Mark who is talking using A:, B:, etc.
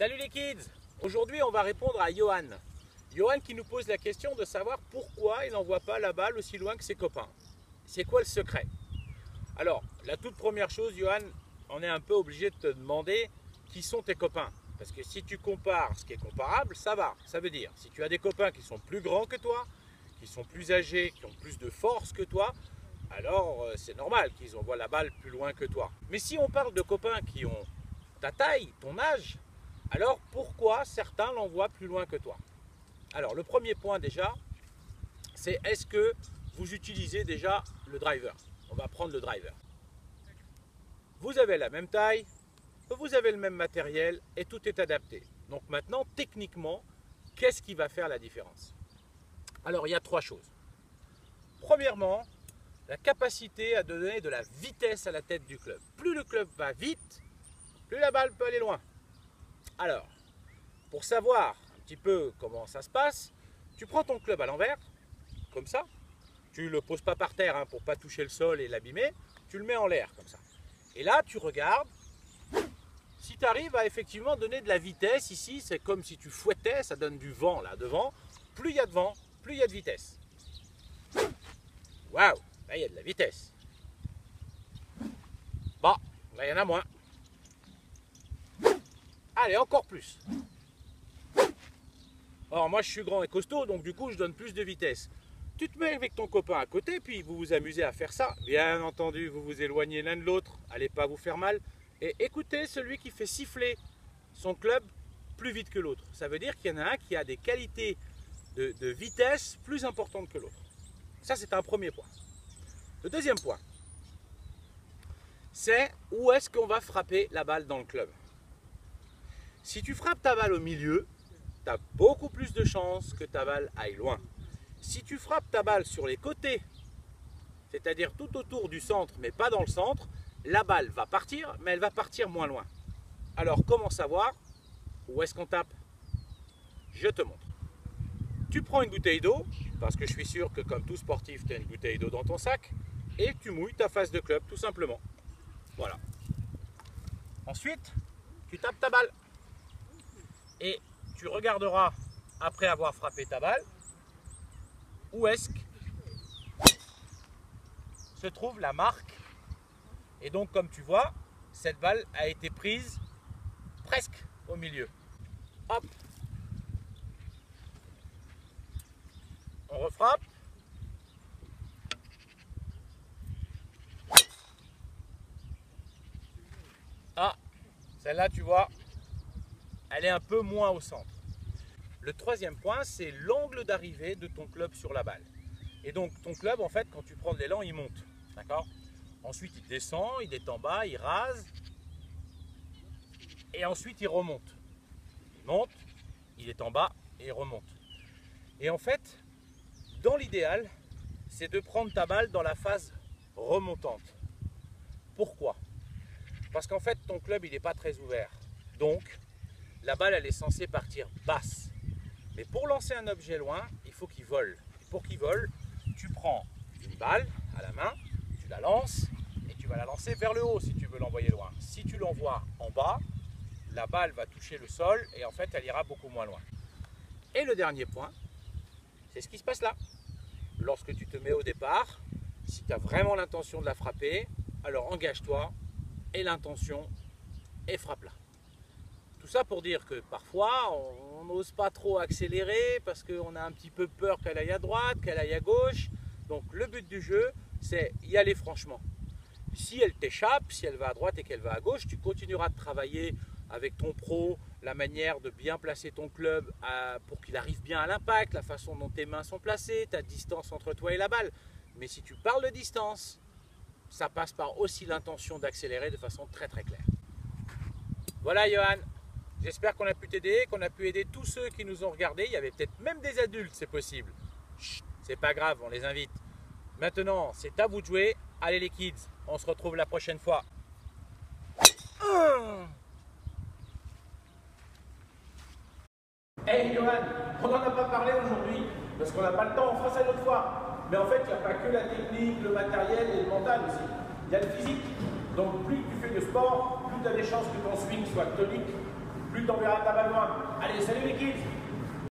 A: Salut les kids! Aujourd'hui on va répondre à Johan. Johan qui nous pose la question de savoir pourquoi il n'envoie pas la balle aussi loin que ses copains. C'est quoi le secret? Alors, la toute première chose, Johan, on est un peu obligé de te demander qui sont tes copains. Parce que si tu compares ce qui est comparable, ça va. Ça veut dire, si tu as des copains qui sont plus grands que toi, qui sont plus âgés, qui ont plus de force que toi, alors c'est normal qu'ils envoient la balle plus loin que toi. Mais si on parle de copains qui ont ta taille, ton âge, alors pourquoi certains l'envoient plus loin que toi? Alors le premier point déjà, c'est est-ce que vous utilisez déjà le driver? On va prendre le driver. Vous avez la même taille, vous avez le même matériel et tout est adapté. Donc maintenant, techniquement, qu'est-ce qui va faire la différence? Alors il y a trois choses. Premièrement, la capacité à donner de la vitesse à la tête du club. Plus le club va vite, plus la balle peut aller loin. Alors, pour savoir un petit peu comment ça se passe, tu prends ton club à l'envers, comme ça. Tu ne le poses pas par terre pour ne pas toucher le sol et l'abîmer. Tu le mets en l'air comme ça. Et là, tu regardes. Si tu arrives à effectivement donner de la vitesse, ici, c'est comme si tu fouettais, ça donne du vent là devant. Plus il y a de vent, plus il y a de vitesse. Waouh, là il y a de la vitesse. Bon, là il y en a moins. Allez, encore plus. Alors moi je suis grand et costaud, donc du coup je donne plus de vitesse. Tu te mets avec ton copain à côté, puis vous vous amusez à faire ça. Bien entendu, vous vous éloignez l'un de l'autre, allez pas vous faire mal. Et écoutez celui qui fait siffler son club plus vite que l'autre. Ça veut dire qu'il y en a un qui a des qualités de vitesse plus importantes que l'autre. Ça c'est un premier point. Le deuxième point, c'est où est-ce qu'on va frapper la balle dans le club. Si tu frappes ta balle au milieu, tu as beaucoup plus de chances que ta balle aille loin. Si tu frappes ta balle sur les côtés, c'est-à-dire tout autour du centre, mais pas dans le centre, la balle va partir, mais elle va partir moins loin. Alors, comment savoir où est-ce qu'on tape? Je te montre. Tu prends une bouteille d'eau, parce que je suis sûr que comme tout sportif, tu as une bouteille d'eau dans ton sac, et tu mouilles ta face de club, tout simplement. Voilà. Ensuite, tu tapes ta balle. Et tu regarderas, après avoir frappé ta balle, où est-ce que se trouve la marque. Et donc, comme tu vois, cette balle a été prise presque au milieu. Hop. On refrappe. Ah, celle-là, tu vois, elle est un peu moins au centre. Le troisième point, c'est l'angle d'arrivée de ton club sur la balle. Et donc, ton club, en fait, quand tu prends de l'élan, il monte. D'accord? Ensuite, il descend, il est en bas, il rase. Et ensuite, il remonte. Il monte, il est en bas et il remonte. Et en fait, dans l'idéal, c'est de prendre ta balle dans la phase remontante. Pourquoi? Parce qu'en fait, ton club, il n'est pas très ouvert. Donc, la balle, elle est censée partir basse. Mais pour lancer un objet loin, il faut qu'il vole. Et pour qu'il vole, tu prends une balle à la main, tu la lances et tu vas la lancer vers le haut si tu veux l'envoyer loin. Si tu l'envoies en bas, la balle va toucher le sol et en fait, elle ira beaucoup moins loin. Et le dernier point, c'est ce qui se passe là. Lorsque tu te mets au départ, si tu as vraiment l'intention de la frapper, alors engage-toi et l'intention et frappe-la. Tout ça pour dire que parfois, on n'ose pas trop accélérer parce qu'on a un petit peu peur qu'elle aille à droite, qu'elle aille à gauche. Donc le but du jeu, c'est y aller franchement. Si elle t'échappe, si elle va à droite et qu'elle va à gauche, tu continueras de travailler avec ton pro, la manière de bien placer ton club pour qu'il arrive bien à l'impact, la façon dont tes mains sont placées, ta distance entre toi et la balle. Mais si tu parles de distance, ça passe par aussi l'intention d'accélérer de façon très très claire. Voilà Johan. J'espère qu'on a pu t'aider, qu'on a pu aider tous ceux qui nous ont regardés. Il y avait peut-être même des adultes, c'est possible. Chut, c'est pas grave, on les invite. Maintenant, c'est à vous de jouer. Allez les kids, on se retrouve la prochaine fois. Hey Johan, on n'en a pas parlé aujourd'hui, parce qu'on n'a pas le temps, on fera ça une autre fois. Mais en fait, il n'y a pas que la technique, le matériel et le mental aussi. Il y a le physique. Donc plus tu fais de sport, plus tu as des chances que ton swing soit tonique plus t'enverras ta balle loin. Allez, salut les kids!